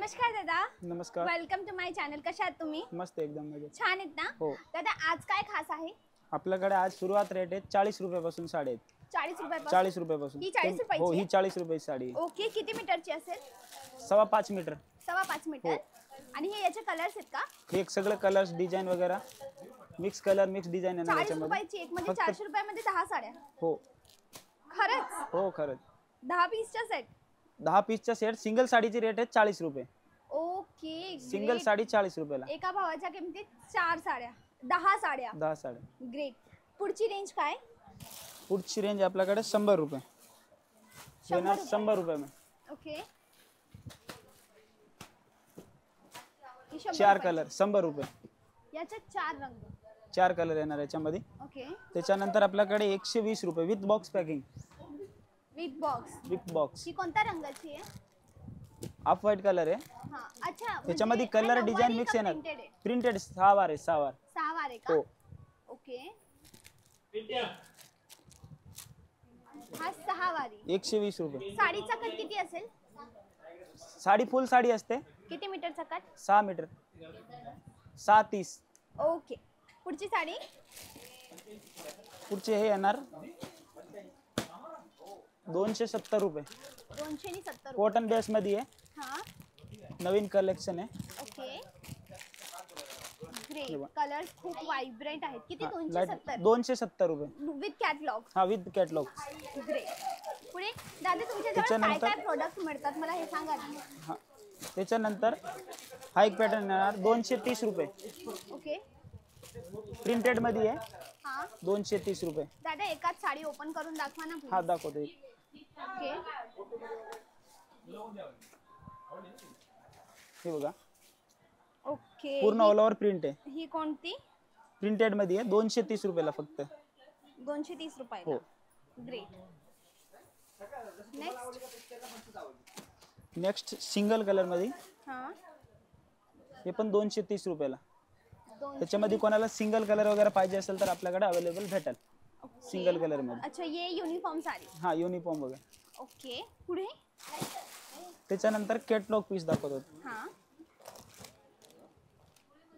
नमस्कार दादा. नमस्कार. Welcome to my channel. कशा आहात तुम्ही? मस्त एकदम मजेत. छान आहेत ना? हो. दादा आज काय खास आहे? आपल्याकडे आज सुरुवात रेट आहे 40 रुपयापासून साडी आहेत. 40 रुपयापासून. 40 रुपयापासून. ही 40 रुपयाची? हो, ही 40 रुपयाची साडी आहे. ओके, किती मीटरची असेल? 5.25 मीटर. 5.25 मीटर. हो. आणि हे याचे कलर्स आहेत का? हे एक सगळे कलर्स डिझाइन वगैरे मिक्स कलर मिक्स डिझाइन आहे 40 रुपयाची एक म्हणजे 400 रुपयामध्ये 10 साड्या. हो खरंच? हो खरंच. 10 पीसचा सेट. 10 पीसचा सेट. सिंगल साडीची रेट आहे 40 रुपये. ओके. सिंगल साडी 40 रुपयाला. एका भावाच्या किमतीत 4 साड्या, 10 साड्या. 10 साड्या. ग्रेट. पुढची रेंज काय? पुढची रेंज आपल्याकडे 100 रुपये. 100 रुपये में. ओके. 4 कलर 100 रुपये. याच्यात 4 रंग. 4 कलर येणार याच्यामध्ये. ओके. त्याच्यानंतर आपल्याकडे 120 रुपये with box packing. With box. With box. ही कोणत्या रंगाची आहे? ऑफ व्हाईट कलर आहे. हां, अच्छा. त्याच्यामध्ये कलर डिझाइन मिक्स येणार. प्रिंटेड 6 वार आहे. 6 वार. 6 वार आहे का? हो. ओके. हा 6 वारी. 120 रुपये. साडीचा कट किती असेल? साडी फुल साडी असते. किती मीटरचा कट? 6 मीटर. 6:30. ओके. पुढची साडी? पुढचे हे येणार 270 रुपये. 270. कॉटन बेस मध्ये आहे. हां. नवीन कलेक्शन आहे. ओके. ग्रेट. कलर्स खूप वायब्रंट आहेत. किती? 270. 270 रुपये. With catalogue. हा विथ कॅटलॉग. ग्रेट. पुढे दादा तुमच्याजवळ काय काय प्रोडक्ट मिळतात मला हे सांगा ना. हा. त्याच्यानंतर हा एक पॅटर्न येणार 230 रुपये. ओके. प्रिंटेड मध्ये आहे. हां. 230 रुपये. दादा एकाच साडी ओपन करून दाखवा ना हा प्लीज. दाखवतो. ओके. हे बघा ओके. पूर्ण ऑल ओव्हर प्रिंट आहे. ही कोणती? प्रिंटेड मध्ये आहे. 230 रुपयाला फक्त. 230 रुपये. हो. ग्रेट. नेक्स्ट सिंगल कलर मध्ये. हां. हे पण 230 रुपयाला. 200. त्याच्यामध्ये कोणाला सिंगल कलर वगैरे पाहिजे असेल तर आपल्याकडे अवेलेबल भेटेल. सिंगल कलर मध्ये. अच्छा, ये युनिफॉर्म साडी. हा युनिफॉर्म वगैरे. ओके. पुढे? त्याच्यानंतर कॅटलॉग पीस दाखवतो. हां.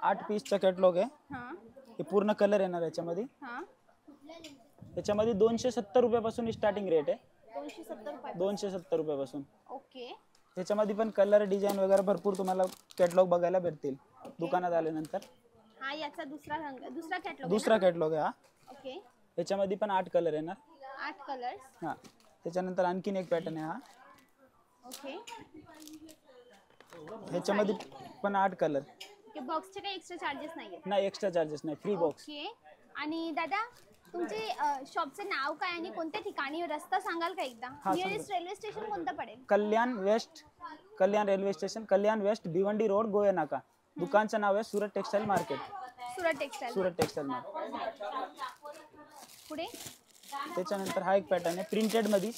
8 पीसचा कॅटलॉग आहे. हां. हे पूर्ण कलर येणार याच्यामध्ये. हां. त्याच्यामध्ये 270 रुपयापासून स्टार्टिंग रेट आहे. 270 रुपये. 270 रुपयापासून. ओके. त्याच्यामध्ये पण कलर डिझाईन वगैरे भरपूर तुम्हाला कॅटलॉग बघायला भेटतील दुकानात आल्यानंतर. हा याचा दुसरा रंग, दुसरा कॅटलॉग. दुसरा कॅटलॉग आहे हा. ओके. याच्यामध्ये पण 8 कलर येणार. 8 कलर्स. हा. त्याच्यानंतर आणखीन एक पॅटर्न आहे हा. ओके. ह्याच्यामध्ये पण 8 कलर. ओके. बॉक्सचे काही एक्स्ट्रा चार्जेस नाहीये? नाही एक्स्ट्रा चार्जेस नाही. Free box. ओके. आणि दादा तुमचे शॉपचे नाव काय आणि कोणत्या ठिकाणी? रस्ता सांगाल का एकदा? नियरेस्ट रेल्वे स्टेशन कोणतं पडेल? कल्याण वेस्ट. कल्याण रेल्वे स्टेशन. कल्याण वेस्ट भिवंडी रोड गोया नाका. दुकानचं नाव आहे Surat textile market. Surat textile. Surat textile market. पुढे? त्याच्यानंतर हा एक पॅटर्न आहे प्रिंटेड मध्ये.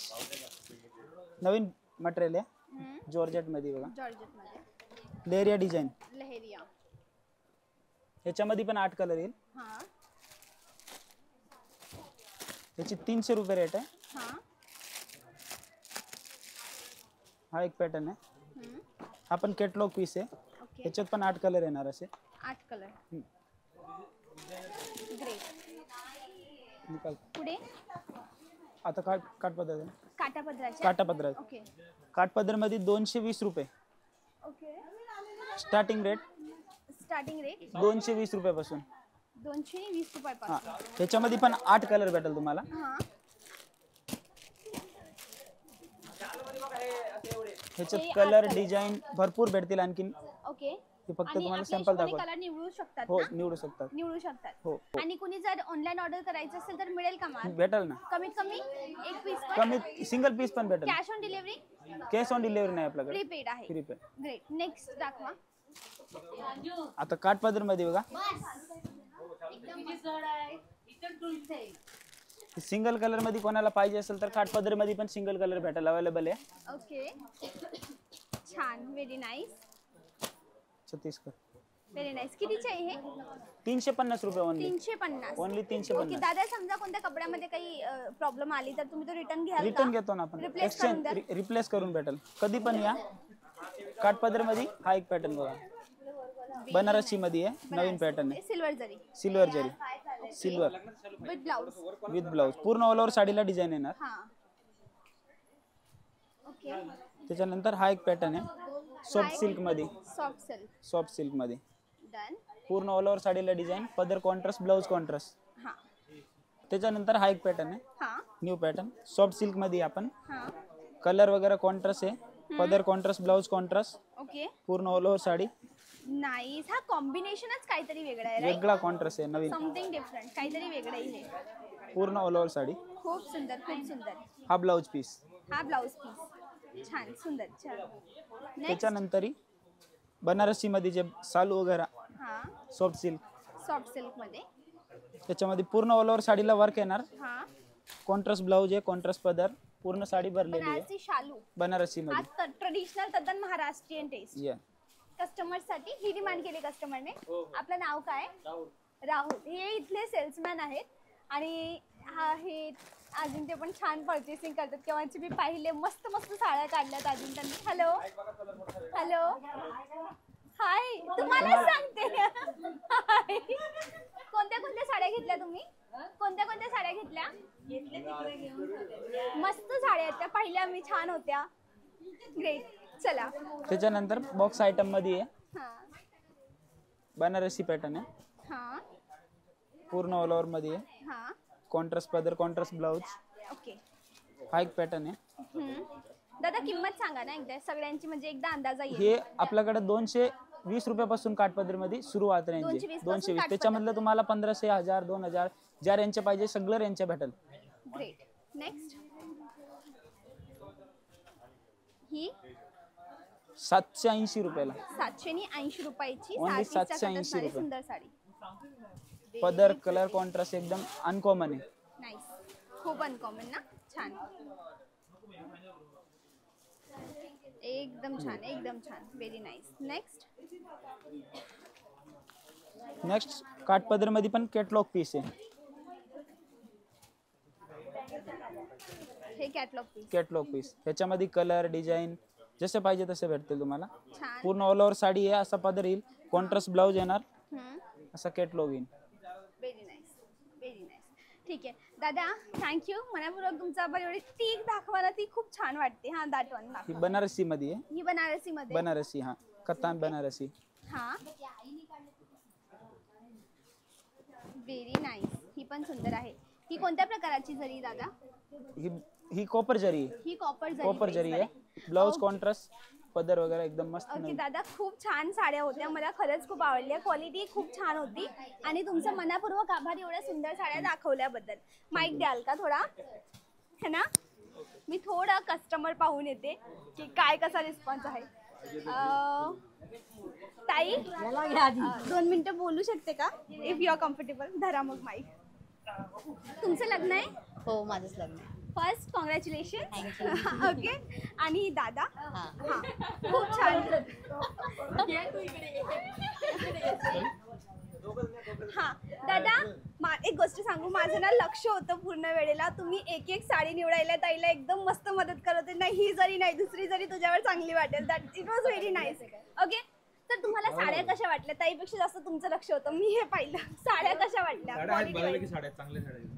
नवीन मटेरियल आहे. जॉर्जेट मध्ये बघा. जॉर्जेट मध्ये. लेरिया डिझाइन. लहेरिया. याच्यामध्ये पण 8 कलर येईल. हां. याची 300 रुपये रेट आहे. हां. हा एक पॅटर्न आहे. हा पण कॅटलॉग पीस आहे. ओके. याच्यात पण 8 कलर येणार असे. 8 कलर. ग्रेट. निकाल. पुढे? आता काठपदर आहे. काठापदराचे. काठापदर. ओके. काठपदर मध्ये 220 रुपये okay. Starting rate. Starting rate 220 रुपयापासून. 220 हा. रुपयापासून. त्याच्यामध्ये पण 8 कलर भेटेल तुम्हाला. हां. ह्याच्यात कलर डिझाईन भरपूर भेटतील आणखीन. ओके. हे फक्त आणि तुम्हाला आपल्या सॅम्पल हिशोबाने दाखव. कलर निवडू शकतात हो ना? निवडू शकतात. निवडू शकतात. हो हो. आणि कुणी जर ऑनलाईन ऑर्डर करायचं असेल तर मिळेल का माल? भेटेल ना. कमीत कमी एक पीस. कमी सिंगल पीस पण भेटेल. Cash on delivery? Cash on delivery नाही आपल्याकडे. प्रीपेड आहे. प्रीपेड. ग्रेट. नेक्स्ट दाखवा. आता काठपदर मध्ये बघा. सिंगल कलर मध्ये कोणाला पाहिजे असेल तर काठपदर मध्ये पण सिंगल कलर भेटेल अवेलेबल आहे. ओके. छान. Very nice. 36 कर. Very nice. कितीचे आहे हे? 350 रुपये ओनली. 350. ओनली 350. ओके. दादा समजा कोणत्या कपड्यामध्ये काही प्रॉब्लेम आली तर तुम्ही तो रिटर्न घ्याल का? रिटर्न घेतो ना आपण. रिप्लेस करून एक्सचेंज रिप्लेस करून भेटेल. कधी पण या. काठपदर मध्ये हा एक पॅटर्न बघा, बनारसी मध्ये आहे, नवीन पॅटर्न आहे, सिल्वर जरी, सिल्वर जरी, silver with blouse. With blouse, पूर्ण ऑल ओव्हर साडीला डिझाईन येणार. हा ओके. त्याच्यानंतर हा एक पॅटर्न आहे सॉफ्ट सिल्क मध्ये, सॉफ्ट सिल्क. सॉफ्ट सिल्क मध्ये डन. पूर्ण ऑल ओव्हर साडीला डिझाईन, पदर कॉन्ट्रास्ट, ब्लाउज कॉन्ट्रास्ट. हा त्याच्यानंतर हा एक पॅटर्न आहे हा न्यू पॅटर्न सॉफ्ट सिल्क मध्ये, आपण हा कलर वगैरे कॉन्ट्रास्ट आहे, पदर कॉन्ट्रास्ट, ब्लाउज कॉन्ट्रास्ट, ओके. पूर्ण ऑल ओव्हर साडी नाईस. हा कॉम्बिनेशनच काहीतरी वेगळा आहे, वेगळा कॉन्ट्रास्ट आहे, नवीन समथिंग डिफरंट, काहीतरी वेगळं आहे हे. पूर्ण ऑल ओव्हर साडी. खूप सुंदर, खूप सुंदर. हा ब्लाउज पीस. हा ब्लाउज पीस छान, सुंदर. छान. नेक्स्ट. त्याच्यानंतर बनारसी मध्ये जे सालू वगैरे, हा सॉफ्ट सिल्क, सॉफ्ट सिल्क मध्ये. त्याच्यामध्ये पूर्ण ऑल ओव्हर साडीला वर्क येणार, हा कॉन्ट्रास्ट ब्लाउज आहे, कॉन्ट्रास्ट पदर, पूर्ण साडी भरलेली आहे बनारसी शालू. बनारसी हा मध्ये. ट्रेडिशनल तद्दन महाराष्ट्रीयन टेस्ट. या कस्टमर साठी ही डिमांड केली कस्टमरने. आपलं नाव काय? राहुल. हे इथले सेल्समॅन आहेत आणि हा हे अजून ते पण छान पर्चेसिंग करतात. केव्हाची मी पाहिले, मस्त मस्त साड्या काढल्यात अजून त्यांनी. हॅलो हॅलो हाय, तुम्हाला सांगते. हाय. कोणत्या कोणत्या साड्या घेतल्या तुम्ही? कोणत्या कोणत्या साड्या घेतल्या? मस्त साड्या आहेत त्या, पाहिल्या मी, छान होत्या. ग्रेट. चला. त्याच्यानंतर बॉक्स आयटम मध्ये आहे हा बनारसी पॅटर्न आहे, हा पूर्ण ऑल ओव्हर मध्ये आहे, हा कॉन्ट्रास्ट पदर, कॉन्ट्रास्ट ब्लाउज. ओके. हा एक पॅटर्न आहे. दादा किंमत सांगा ना एकदा सगळ्यांची, म्हणजे एकदा अंदाजा येईल. हे आपल्याकडे 220 रुपयापासून काठपदर मध्ये सुरुवात रेंज आहे, 220 220. त्याच्यामधलं तुम्हाला 1500, 1000, 2000 ज्या रेंजचे पाहिजे सगळं रेंजचे भेटेल. ग्रेट. नेक्स्ट. ही 780 रुपयाला, 780 रुपयाची Only साडीचा 780 साडी, रुपये. सुंदर साडी. पदर, कलर कॉन्ट्रास्ट एकदम अनकॉमन आहे. नाईस. खूप अनकॉमन ना, छान, एकदम छान, एकदम छान. Very nice. नेक्स्ट. नेक्स्ट काठपदर मध्ये पण कॅटलॉग पीस आहे, हे कॅटलॉग पीस. Catalogue piece. ह्याच्यामध्ये कलर, डिझाईन जसे पाहिजे तसे भेटतील तुम्हाला. छान. पूर्ण ऑल ओव्हर साडी आहे, असा पदर येईल, कॉन्ट्रास्ट ब्लाउज येणार, हम्म. असा कॅटलॉग येईल. Very nice, very nice. ठीक आहे दादा, थँक्यू. मनापूर्वक तुमचा आभार. एवढी टीक दाखवा ना, ती खूप छान वाटते. हा दाटवण ही दाखवा. बनारसी मध्ये आहे, ही बनारसी मध्ये. बनारसी. हा कतान बनारसी. हा व्हेरी नाईस. ही पण सुंदर आहे. ही कोणत्या प्रकाराची जरी दादा? ही कॉपर जरी आहे, ही कॉपर कॉपर जरी आहे, ब्लाउज कॉन्ट्रास्ट, पदर वगैरे एकदम मस्त. ओके दादा, खूप छान साड्या होत्या, मला खरंच खूप आवडल्या. क्वालिटी खूप छान होती आणि तुमचं मनापूर्वक आभार एवढ्या सुंदर साड्या दाखवल्याबद्दल. माईक द्याल का थोडा, है ना? मी थोडा कस्टमर पाहून येते की काय कसा रिस्पॉन्स आहे. ताई 2 मिनिटं बोलू शकते का, इफ यू आर कम्फर्टेबल? धरा मग माईक. तुमचं लग्न आहे? हो, माझंच लग्न आहे. First congratulation. ओके. आणि दादा? हा. हा खूप छान. हा दादा, एक गोष्ट सांगू, माझं ना लक्ष होतं पूर्ण वेळेला. तुम्ही एक एक साडी निवडायला ताईला एकदम मस्त मदत करत होते. नाही ही जरी नाही, दुसरी जरी तुझ्यावर चांगली वाटेल. That it was very nice. Okay. तर तुम्हाला साड्या कशा वाटल्या? ताईपेक्षा जास्त तुमचं लक्ष होतं, मी हे पाहिलं. साड्या कशा वाटल्या?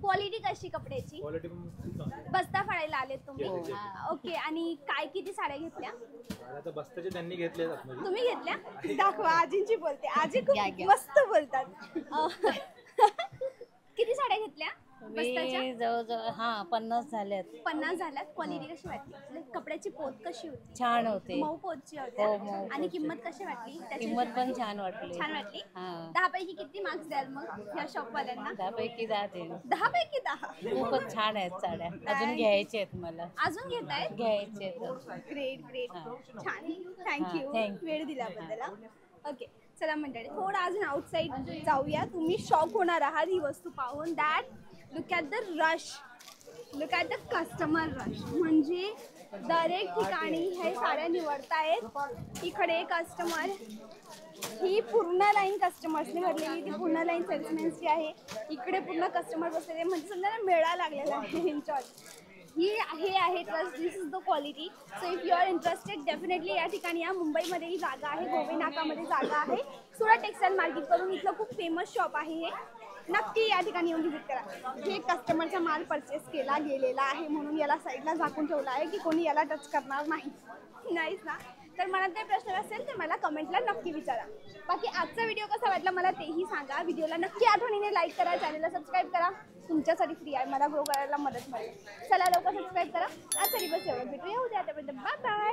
क्वालिटी कशी कपड्याची? बस्ता फाडायला आलेत तुम्ही? ओके. आणि काय किती साड्या घेतल्या? बस्ताचे त्यांनी घेतले. तुम्ही घेतल्या? दाखवा. आजींची बोलते. आजी खूप मस्त बोलतात. किती साड्या घेतल्या बस्ताच्या? मी जवळजवळ 50 झाल्यात. 50 झाल्यात. क्वालिटी कशी वाटली? कपड्याची पोत कशी होती? छान होते. मऊ पोतची हो, होत्या. मऊ आणि किंमत कशी वाटली त्याची? किंमत पण छान वाटली. छान वाटली. हा. 10 पैकी किती मार्क्स द्याल मग या शॉप वाल्यांना? 10 पैकी 10 देईन. 10 पैकी 10. खूपच छान आहेत साड्या. अजून घ्यायच्या आहेत मला. अजून घेताय? घ्यायचे आहेत. Great great. छान. thank thank you you. वेळ दिल्याबद्दल. ओके. चला मंडळी, थोडं अजून आउटसाईड जाऊया. तुम्ही शॉक होणार आहात ही वस्तू पाहून. That look at the rush, look at the customer rush. म्हणजे दरेक ठिकाणी हे साड्या निवडतायत. इकडे कस्टमर, ही पूर्ण लाईन कस्टमर्सने भरलेली, ती पूर्ण लाईन सेल्समॅन्सची आहे. इकडे पूर्ण कस्टमर बसलेले, म्हणजे समजा मेळा लागलेला आहे. एन्जॉय. ही हे आहे trust, this is the quality. So if you are interested definitely या ठिकाणी या. मुंबईमध्येही जागा आहे, गोवे नाकामध्ये जागा आहे. सुरत टेक्सटाईल मार्केट करून इथलं खूप फेमस शॉप आहे हे. नक्की या ठिकाणी येऊन व्हिजिट करा. हे कस्टमरचा माल परचेस केला गेलेला आहे म्हणून याला साईडला झाकून ठेवला आहे की कोणी याला टच करणार नाही. नाहीच ना. तर मनात काही प्रश्न असेल तर मला कमेंटला नक्की विचारा. बाकी आजचा व्हिडिओ कसा वाटला मला तेही सांगा. व्हिडिओला नक्की आठवणीने लाईक करा, चॅनलला सबस्क्राईब करा. तुमच्यासाठी फ्री आहे, मला ग्रो करायला मदत मिळेल. चला लवकर सबस्क्राईब करा. आजचा दिवस एवढं भेटूया उद्या. Bye bye.